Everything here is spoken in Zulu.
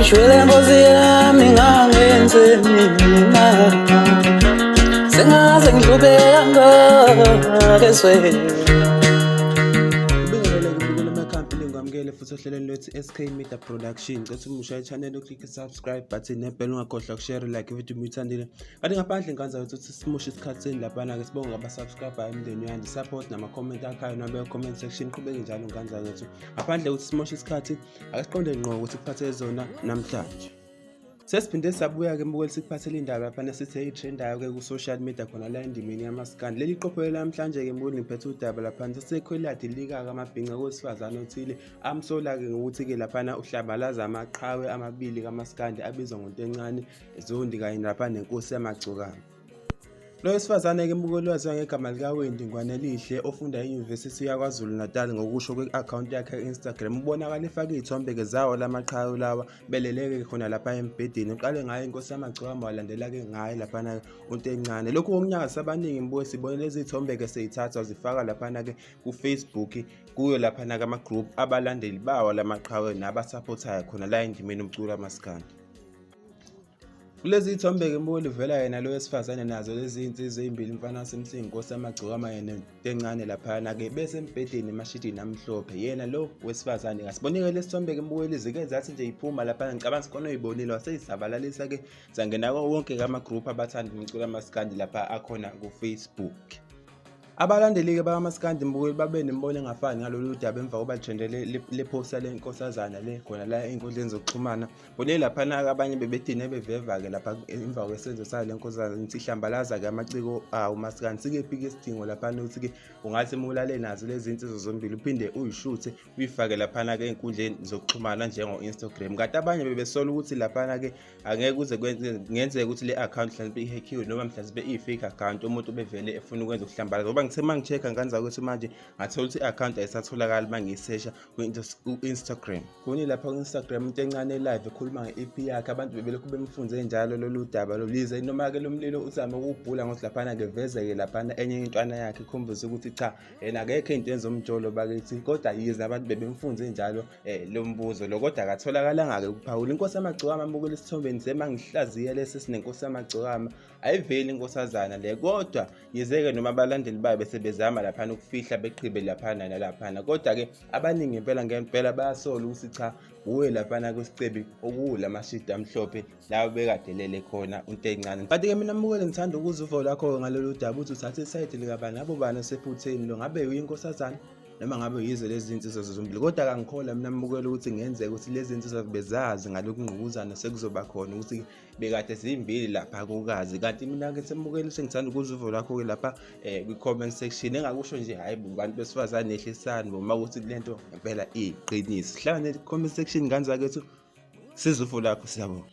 Ishwele nkosi yami ngangenze mina sengaze ngidlube kangakezwe ngamukele futhi ohlelweni lwethi SK Media Production. Ngicela umusha i-channel uklik subscribe button nebell ungakhohlwa ukushare like video uyithandile. Kanti ngaphandle ngikanza ukuthi simushe isikhathini laphana ke sibonga aba-subscriber emndeni yami support nama-comment akhayo nabe comment section qhubeke njalo ngikanza ukuthi ngaphandle ukuthi simushe isikhathi akasiqonde ngqo ukuthi kuphathe zona namhlanje. Sesiphinde sabuya ke mbukeli sikuphathele indaba lapha sithi eyitrendayo ke ku social media khona la endimeni yamaskandi. Leli qophelo namhlanje ke mbukeli ngiphethe udaba lapha sesekhweladi lika kamabhinqa kowesifazane othile amsola ke ngokuthi ke lapha uhlabalaza amaqhawe amabili kamaskandi abizwa ngontencane ezondi kanye lapha nenkosiyamagcokama. Lo wesifazane ke mbukeli waziwa ngegama likaWendi Ngwanelihle ofunda e-University yakwaZulu Natal ngokusho kwe-account yakhe e-Instagram ubonakala efaka izithombe ke zawo lamaqhawe lawa beleleke khona lapha embhedeni. Uqale ngayo inkosiyamagcokama walandela ke ngayo lapha untencane. Lokhu okunyakazisa abaningi mbuye sibone lezi izithombe ke seyithatha zifaka lapha ke ku Facebook kuyo lapha ke ama group abalandeli bawo lamaqhawe nabasupportayo khona la endimeni umculo amaskandi. Kulezi izithombe ke mbukeli vela yena lo wesifazane nazo lezi insizwe ezimbili mfana wasemsini inkosiyamagcokama yena ntencane lapha ke bese embhedeni emashidini amhlophe yena lo wesifazane ngasibonike lesithombe ke mbukeli zike zathi nje iphuma lapha ngicabanga sikona uyibonile waseyisabalalisa ke sangena wonke ama group abathanda umculo amaskandi lapha akhona ku Facebook. Abalandeli ke bakaMaskandi mbukeli babe nembono engafani ngalolu daba emva kokuba trendele le poster lenkosazana le khona la einkundleni zokuxhumana. Bonke lapha abanye bebedine beveva ke lapha emva kwesenzo sale lenkosazana nithi hlambalaza ke amaciko uMaskandi sike phike isidingo lapha ukuthi ke ungathi mulale nazo lezi insizwe zombili uphinde uyishuthe uyifake lapha ke einkundleni zokuxhumana njengo Instagram. Kanti abanye bebesola ukuthi lapha ke angeke kuze ngenzeka ukuthi le account mhlawumbe ihackiwe noma mhlawumbe i-fake account umuntu bevele efuna ukwenza ukuhlambalaza. Ngithe mangichecka nganza ukuthi manje ngathola ukuthi i-account ayisatholakala mangisesha ku-Instagram. Kuni lapha ku-Instagram intencane live ekhuluma nge-EP yakhe abantu bebelokhu bemfunze njalo lolu daba lolize noma ke lo mlilo uzama ukubhula ngokuthi lapha ke vezeke lapha enye intwana yakhe ikhombisa ukuthi cha yena akekho into enzomjolo bakithi kodwa yize abantu bebemfunze njalo lo mbuzo lo kodwa akatholakala ke kuphawula. Inkosiyamagcokama mbukeli isithombeni semangihlaziya lesi sinenkosiyamagcokama ayiveli inkosazana le kodwa yizeke noma abalandeli bayo bese bezama lapha ukufihla beqhibe lapha nalapha kodwa ke abaningi ngempela bayasola ukuthi cha uwe lapha kwesicebi okula mashidi amhlophe lawo bekadelele khona untencane. Kanti ke mina mbukeli ngithanda ukuzuva lakho ngalolu daba uthi uthathe iside likabani abo bani sephutheni lo ngabe uyinkosazana noma ngabe yize lezi insizwe zombili kodwa akangikhola mina mbukeli ukuthi ngenzeka ukuthi lezi insizwe bezazi ngalokhu ngqukuzana sekuzoba khona ukuthi bekade zimbili lapha kukazi. Kanti mina ke sembukeli sengithanda ukuzuva lakho ke lapha kwi-comment section engakusho nje hayi bantu besifazane ehlisani uma ukuthi lento ngempela iqiniso. Hlangane ne-comment section nganza ke sizuvo lakho siyabonga.